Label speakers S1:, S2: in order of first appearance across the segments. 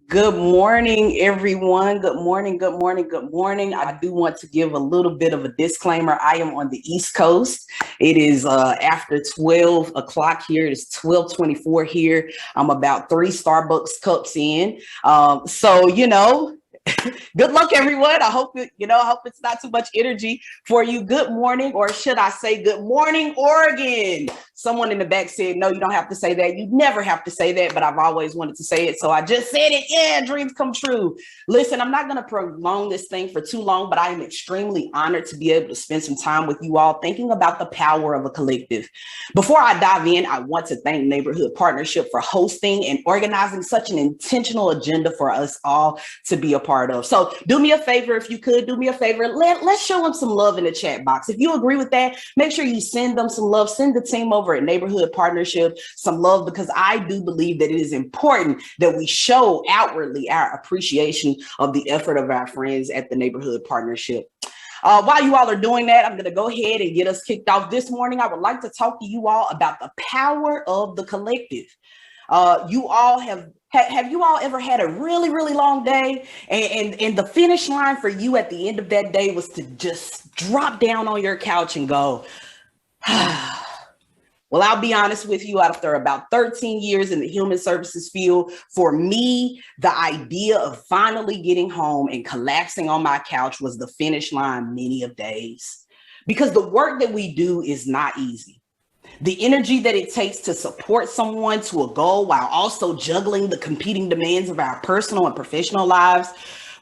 S1: Good morning, everyone. Good morning, good morning, good morning. I do want to give a little bit of a disclaimer. I am on the East Coast. It is after 12 o'clock here. It's 12:24 here. I'm about three Starbucks cups in. Good luck, everyone. I hope it's not too much energy for you. Good morning, or should I say good morning, Oregon? Someone in the back said, no, you don't have to say that. You never have to say that, but I've always wanted to say it. So I just said it. Yeah, dreams come true. Listen, I'm not going to prolong this thing for too long, but I am extremely honored to be able to spend some time with you all thinking about the power of a collective. Before I dive in, I want to thank Neighborhood Partnership for hosting and organizing such an intentional agenda for us all to be a part of. So do me a favor, if you could, do me a favor. Let's show them some love in the chat box. If you agree with that, make sure you send them some love. Send the team over at Neighborhood Partnership some love, because I do believe that it is important that we show outwardly our appreciation of the effort of our friends at the Neighborhood Partnership. While you all are doing that, I'm going to go ahead and get us kicked off this morning. I would like to talk to you all about the power of the collective. You all have you all ever had a really, really long day, and the finish line for you at the end of that day was to just drop down on your couch and go, well, I'll be honest with you, after about 13 years in the human services field, for me, the idea of finally getting home and collapsing on my couch was the finish line many of days. Because the work that we do is not easy. The energy that it takes to support someone to a goal while also juggling the competing demands of our personal and professional lives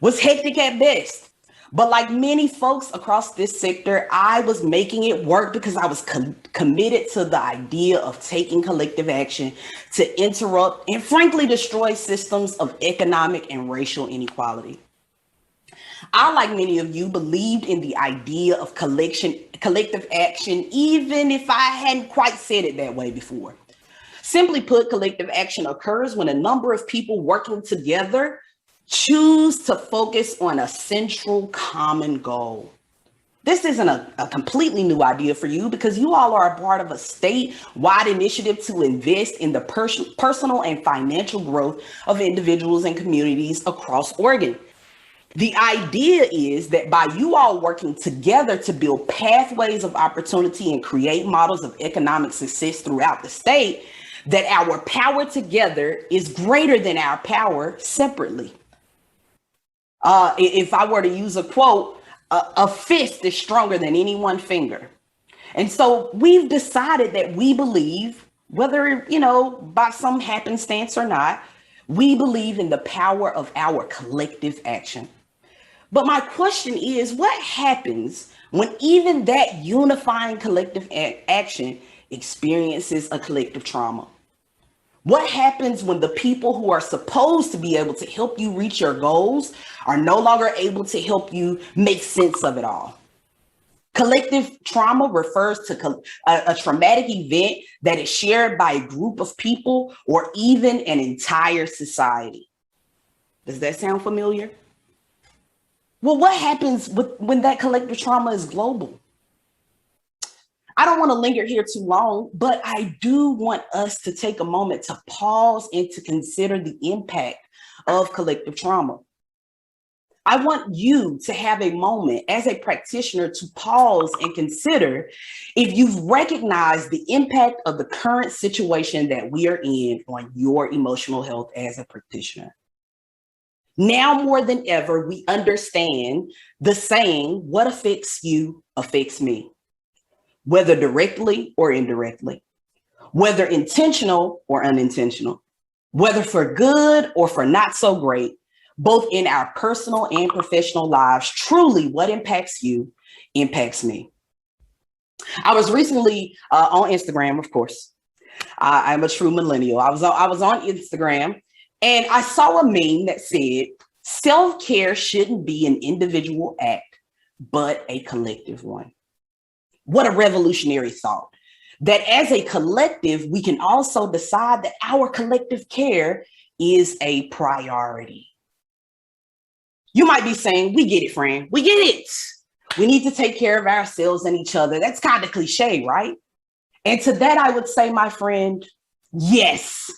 S1: was hectic at best. But like many folks across this sector, I was making it work because I was committed to the idea of taking collective action to interrupt and frankly destroy systems of economic and racial inequality. I, like many of you, believed in the idea of collective action, even if I hadn't quite said it that way before. Simply put, collective action occurs when a number of people working together choose to focus on a central common goal. This isn't a completely new idea for you, because you all are a part of a statewide initiative to invest in the personal and financial growth of individuals and communities across Oregon. The idea is that by you all working together to build pathways of opportunity and create models of economic success throughout the state, that our power together is greater than our power separately. If I were to use a quote, a fist is stronger than any one finger. And so we've decided that we believe, whether, by some happenstance or not, we believe in the power of our collective action. But my question is, what happens when even that unifying collective action experiences a collective trauma? What happens when the people who are supposed to be able to help you reach your goals are no longer able to help you make sense of it all? Collective trauma refers to a traumatic event that is shared by a group of people or even an entire society. Does that sound familiar? Well, what happens when that collective trauma is global? I don't want to linger here too long, but I do want us to take a moment to pause and to consider the impact of collective trauma. I want you to have a moment as a practitioner to pause and consider if you've recognized the impact of the current situation that we are in on your emotional health as a practitioner. Now more than ever, we understand the saying, what affects you affects me, whether directly or indirectly, whether intentional or unintentional, whether for good or for not so great, both in our personal and professional lives. Truly, what impacts you impacts me. I was recently on Instagram, of course. I'm a true millennial. I was on Instagram, and I saw a meme that said, self-care shouldn't be an individual act, but a collective one. What a revolutionary thought. That as a collective, we can also decide that our collective care is a priority. You might be saying, we get it, friend. We get it. We need to take care of ourselves and each other. That's kind of cliche, right? And to that, I would say, my friend, yes.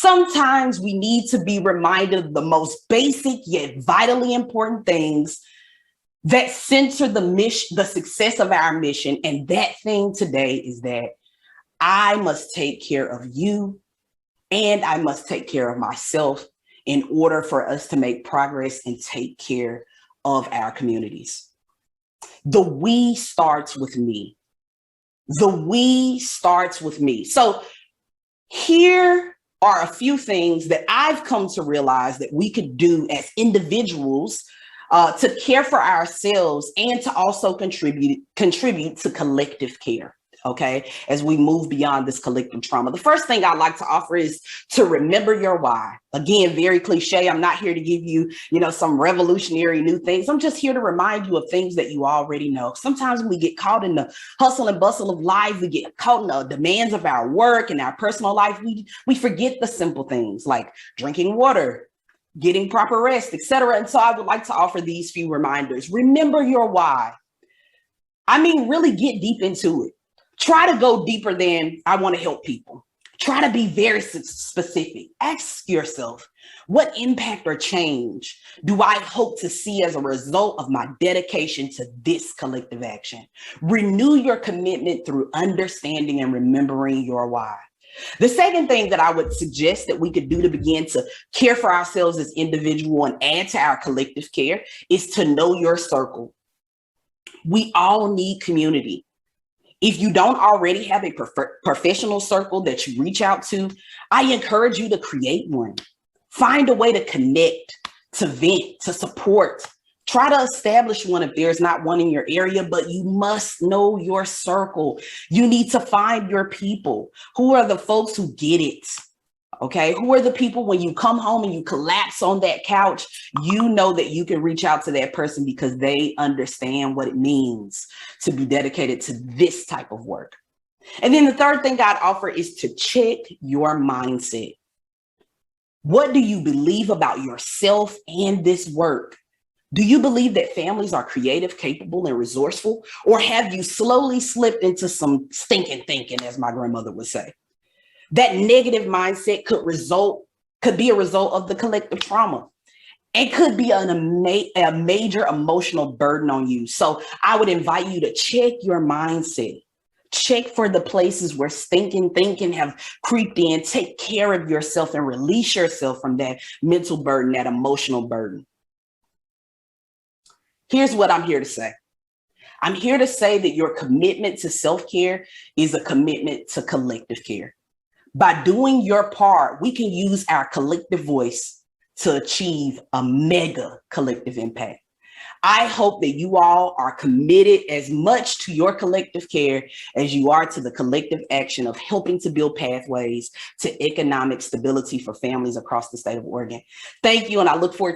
S1: Sometimes we need to be reminded of the most basic yet vitally important things that center the success of our mission. And that thing today is that I must take care of you and I must take care of myself in order for us to make progress and take care of our communities. The we starts with me. The we starts with me. So here are a few things that I've come to realize that we could do as individuals to care for ourselves and to also contribute to collective care. Okay, as we move beyond this collective trauma. The first thing I'd like to offer is to remember your why. Again, very cliche. I'm not here to give you, some revolutionary new things. I'm just here to remind you of things that you already know. Sometimes we get caught in the hustle and bustle of life. We get caught in the demands of our work and our personal life. We forget the simple things like drinking water, getting proper rest, etc. And so I would like to offer these few reminders. Remember your why. I mean, really get deep into it. Try to go deeper than I want to help people. Try to be very specific. Ask yourself, what impact or change do I hope to see as a result of my dedication to this collective action? Renew your commitment through understanding and remembering your why. The second thing that I would suggest that we could do to begin to care for ourselves as individuals and add to our collective care is to know your circle. We all need community. If you don't already have a professional circle that you reach out to, I encourage you to create one. Find a way to connect, to vent, to support. Try to establish one if there's not one in your area, but you must know your circle. You need to find your people. Who are the folks who get it? Okay, who are the people when you come home and you collapse on that couch, you know that you can reach out to that person because they understand what it means to be dedicated to this type of work. And then the third thing I'd offer is to check your mindset. What do you believe about yourself and this work? Do you believe that families are creative, capable, and resourceful? Or have you slowly slipped into some stinking thinking, as my grandmother would say? That negative mindset could be a result of the collective trauma and could be a major emotional burden on you. So I would invite you to check your mindset. Check for the places where stinking thinking have creeped in. Take care of yourself and release yourself from that mental burden, that emotional burden. Here's what I'm here to say. I'm here to say that your commitment to self-care is a commitment to collective care. By doing your part, we can use our collective voice to achieve a mega collective impact. I hope that you all are committed as much to your collective care as you are to the collective action of helping to build pathways to economic stability for families across the state of Oregon. Thank you, and I look forward